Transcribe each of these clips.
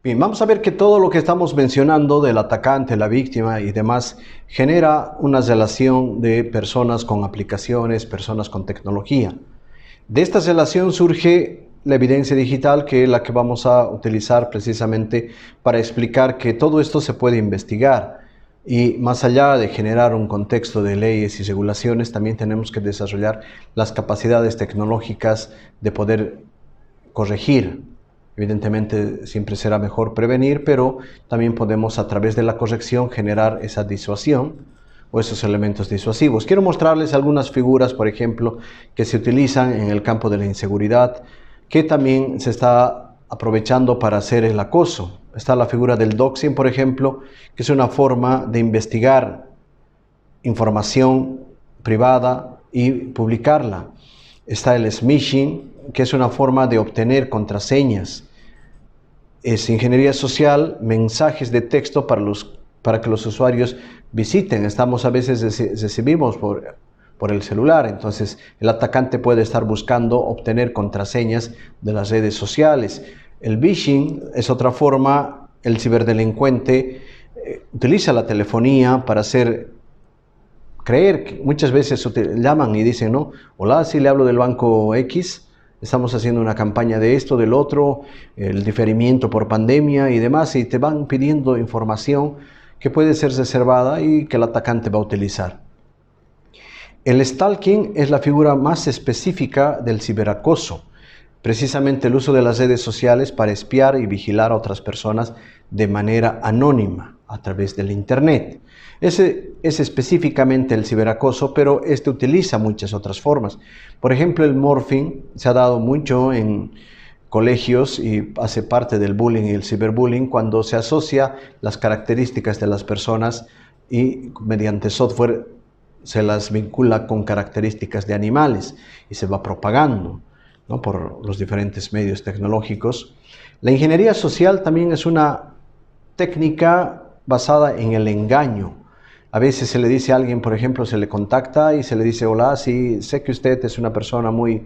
Bien, vamos a ver que todo lo que estamos mencionando del atacante, la víctima y demás genera una relación de personas con aplicaciones, personas con tecnología. De esta relación surge la evidencia digital, que es la que vamos a utilizar precisamente para explicar que todo esto se puede investigar. Y más allá de generar un contexto de leyes y regulaciones, también tenemos que desarrollar las capacidades tecnológicas de poder corregir. Evidentemente siempre será mejor prevenir, pero también podemos a través de la corrección generar esa disuasión o esos elementos disuasivos. Quiero mostrarles algunas figuras, por ejemplo, que se utilizan en el campo de la inseguridad, que también se está aprovechando para hacer el acoso. Está la figura del doxing, por ejemplo, que es una forma de investigar información privada y publicarla. Está el smishing, que es una forma de obtener contraseñas. Es ingeniería social, mensajes de texto para que los usuarios visiten. A veces recibimos por el celular, entonces el atacante puede estar buscando obtener contraseñas de las redes sociales. El phishing es otra forma. El ciberdelincuente utiliza la telefonía para creer que muchas veces llaman y dicen, no, hola, sí le hablo del banco X, estamos haciendo una campaña de esto, del otro, el diferimiento por pandemia y demás, y te van pidiendo información que puede ser reservada y que el atacante va a utilizar. El stalking es la figura más específica del ciberacoso, precisamente el uso de las redes sociales para espiar y vigilar a otras personas de manera anónima a través del Internet. Ese es específicamente el ciberacoso, pero este utiliza muchas otras formas. Por ejemplo, el morphing se ha dado mucho en colegios y hace parte del bullying y el ciberbullying cuando se asocia las características de las personas y mediante software se las vincula con características de animales y se va propagando, ¿no?, por los diferentes medios tecnológicos. La ingeniería social también es una técnica basada en el engaño. A veces se le dice a alguien, por ejemplo, se le contacta y se le dice, hola, sí, sé que usted es una persona muy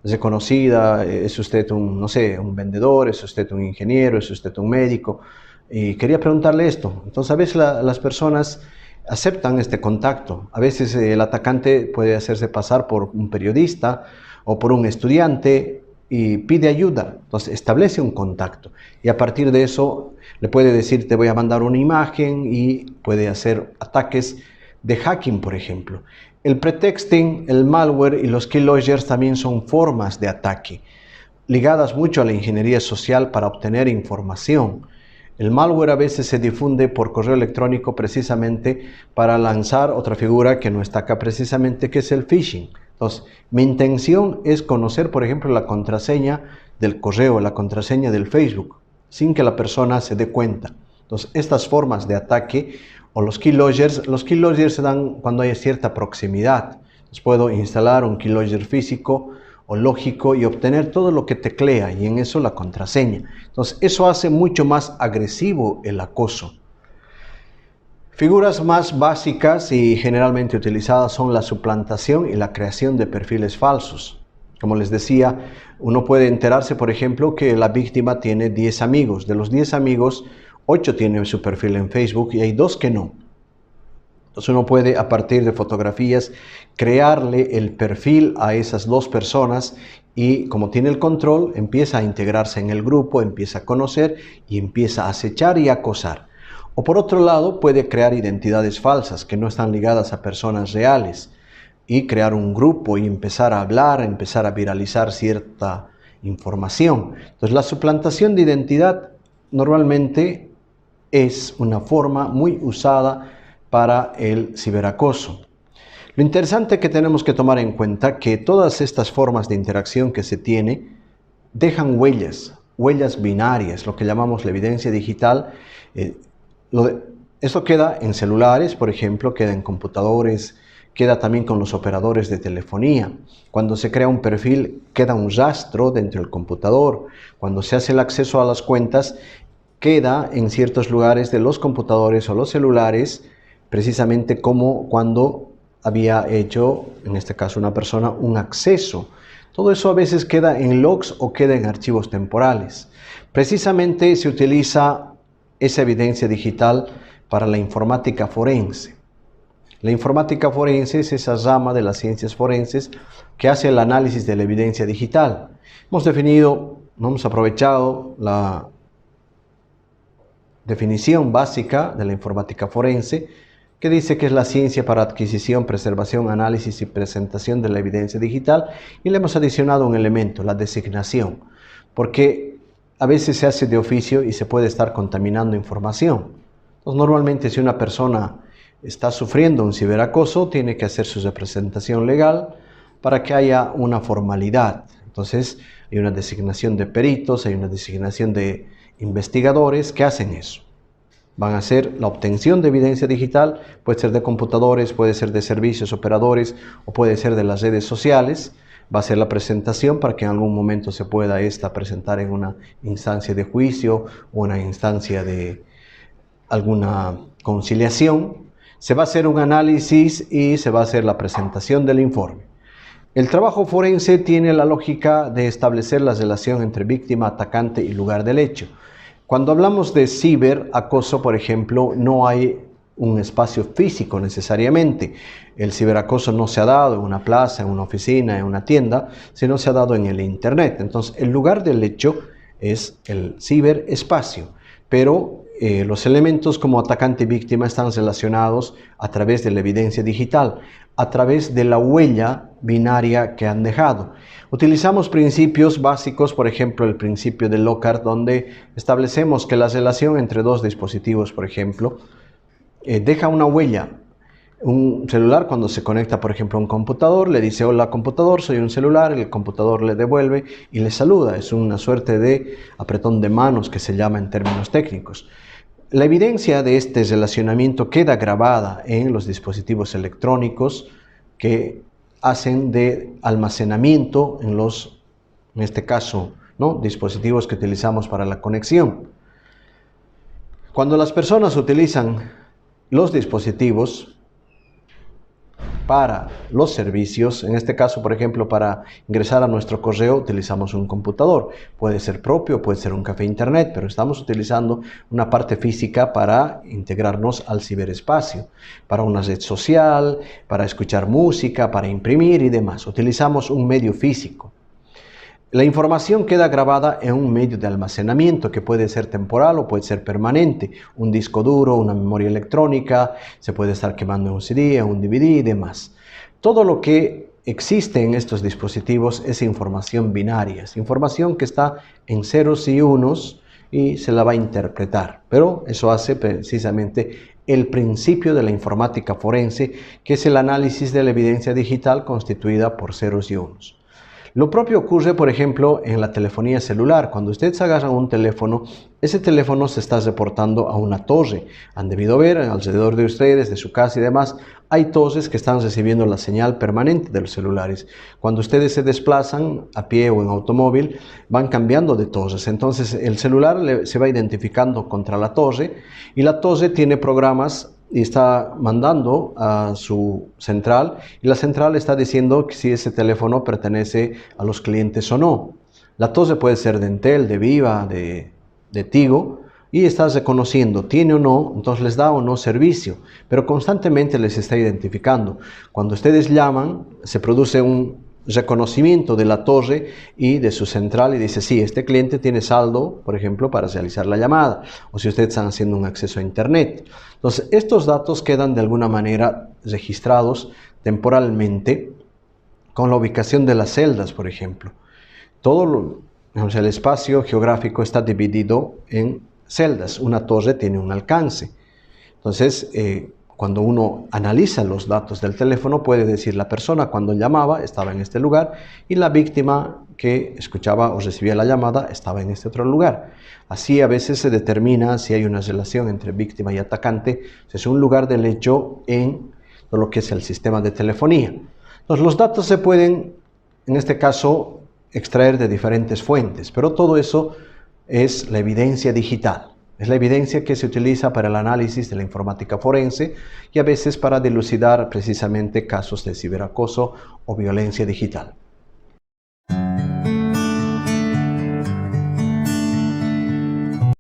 reconocida, es usted un, no sé, un vendedor, es usted un ingeniero, es usted un médico, y quería preguntarle esto. Entonces a veces las personas aceptan este contacto. A veces el atacante puede hacerse pasar por un periodista o por un estudiante y pide ayuda. Entonces establece un contacto y a partir de eso le puede decir, te voy a mandar una imagen, y puede hacer ataques de hacking, por ejemplo. El pretexting, el malware y los keyloggers también son formas de ataque ligadas mucho a la ingeniería social para obtener información. El malware a veces se difunde por correo electrónico precisamente para lanzar otra figura que no está acá precisamente, que es el phishing. Entonces, mi intención es conocer, por ejemplo, la contraseña del correo, la contraseña del Facebook, sin que la persona se dé cuenta. Entonces, estas formas de ataque o los keyloggers se dan cuando hay cierta proximidad. Entonces, puedo instalar un keylogger físico o lógico y obtener todo lo que teclea y en eso la contraseña. Entonces, eso hace mucho más agresivo el acoso. Figuras más básicas y generalmente utilizadas son la suplantación y la creación de perfiles falsos. Como les decía, uno puede enterarse, por ejemplo, que la víctima tiene 10 amigos. De los 10 amigos, 8 tienen su perfil en Facebook y hay 2 que no. Entonces uno puede, a partir de fotografías, crearle el perfil a esas 2 personas y, como tiene el control, empieza a integrarse en el grupo, empieza a conocer y empieza a acechar y acosar. O por otro lado, puede crear identidades falsas que no están ligadas a personas reales y crear un grupo y empezar a hablar, empezar a viralizar cierta información. Entonces, la suplantación de identidad normalmente es una forma muy usada para el ciberacoso. Lo interesante que tenemos que tomar en cuenta es que todas estas formas de interacción que se tiene dejan huellas binarias, lo que llamamos la evidencia digital. Esto queda en celulares, por ejemplo, queda en computadores, queda también con los operadores de telefonía. Cuando se crea un perfil, queda un rastro dentro del computador. Cuando se hace el acceso a las cuentas, queda en ciertos lugares de los computadores o los celulares, precisamente como cuando había hecho, en este caso una persona, un acceso. Todo eso a veces queda en logs o queda en archivos temporales. Precisamente se utiliza esa evidencia digital para la informática forense. La informática forense es esa rama de las ciencias forenses que hace el análisis de la evidencia digital. Hemos aprovechado la definición básica de la informática forense, que dice que es la ciencia para adquisición, preservación, análisis y presentación de la evidencia digital, y le hemos adicionado un elemento, la designación, porque a veces se hace de oficio y se puede estar contaminando información. Entonces, normalmente si una persona está sufriendo un ciberacoso, tiene que hacer su representación legal para que haya una formalidad. Entonces, hay una designación de peritos, hay una designación de investigadores que hacen eso. Van a hacer la obtención de evidencia digital, puede ser de computadores, puede ser de servicios operadores o puede ser de las redes sociales. Va a ser la presentación para que en algún momento se pueda presentar en una instancia de juicio o una instancia de alguna conciliación. Se va a hacer un análisis y se va a hacer la presentación del informe. El trabajo forense tiene la lógica de establecer la relación entre víctima, atacante y lugar del hecho. Cuando hablamos de ciberacoso, por ejemplo, no hay un espacio físico necesariamente. El ciberacoso no se ha dado en una plaza, en una oficina, en una tienda, sino se ha dado en el Internet. Entonces, el lugar del hecho es el ciberespacio, pero los elementos como atacante y víctima están relacionados a través de la evidencia digital, a través de la huella binaria que han dejado. Utilizamos principios básicos, por ejemplo, el principio de Lockhart, donde establecemos que la relación entre dos dispositivos, por ejemplo, deja una huella. Un celular, cuando se conecta, por ejemplo, a un computador, le dice: hola computador, soy un celular, el computador le devuelve y le saluda. Es una suerte de apretón de manos que se llama en términos técnicos. La evidencia de este relacionamiento queda grabada en los dispositivos electrónicos que hacen de almacenamiento en este caso, dispositivos que utilizamos para la conexión. Cuando las personas utilizan los dispositivos para los servicios, en este caso, por ejemplo, para ingresar a nuestro correo utilizamos un computador, puede ser propio, puede ser un café internet, pero estamos utilizando una parte física para integrarnos al ciberespacio, para una red social, para escuchar música, para imprimir y demás. Utilizamos un medio físico. La información queda grabada en un medio de almacenamiento que puede ser temporal o puede ser permanente, un disco duro, una memoria electrónica, se puede estar quemando en un CD, un DVD y demás. Todo lo que existe en estos dispositivos es información binaria, es información que está en ceros y unos y se la va a interpretar, pero eso hace precisamente el principio de la informática forense, que es el análisis de la evidencia digital constituida por ceros y unos. Lo propio ocurre, por ejemplo, en la telefonía celular. Cuando ustedes agarran un teléfono, ese teléfono se está reportando a una torre. Han debido ver alrededor de ustedes, de su casa y demás, hay torres que están recibiendo la señal permanente de los celulares. Cuando ustedes se desplazan a pie o en automóvil, van cambiando de torres. Entonces el celular se va identificando contra la torre y la torre tiene programas y está mandando a su central, y la central está diciendo que si ese teléfono pertenece a los clientes o no. La torre puede ser de Entel, de Viva, de Tigo, y está reconociendo, tiene o no, entonces les da o no servicio, pero constantemente les está identificando. Cuando ustedes llaman, se produce un reconocimiento de la torre y de su central y dice: sí, este cliente tiene saldo, por ejemplo, para realizar la llamada, o si ustedes están haciendo un acceso a internet. Entonces, estos datos quedan de alguna manera registrados temporalmente con la ubicación de las celdas, por ejemplo. El espacio geográfico está dividido en celdas. Una torre tiene un alcance. Entonces, cuando uno analiza los datos del teléfono, puede decir: la persona cuando llamaba estaba en este lugar y la víctima que escuchaba o recibía la llamada estaba en este otro lugar. Así a veces se determina si hay una relación entre víctima y atacante. Es un lugar del hecho en lo que es el sistema de telefonía. Entonces, los datos se pueden, en este caso, extraer de diferentes fuentes, pero todo eso es la evidencia digital. Es la evidencia que se utiliza para el análisis de la informática forense y a veces para dilucidar precisamente casos de ciberacoso o violencia digital.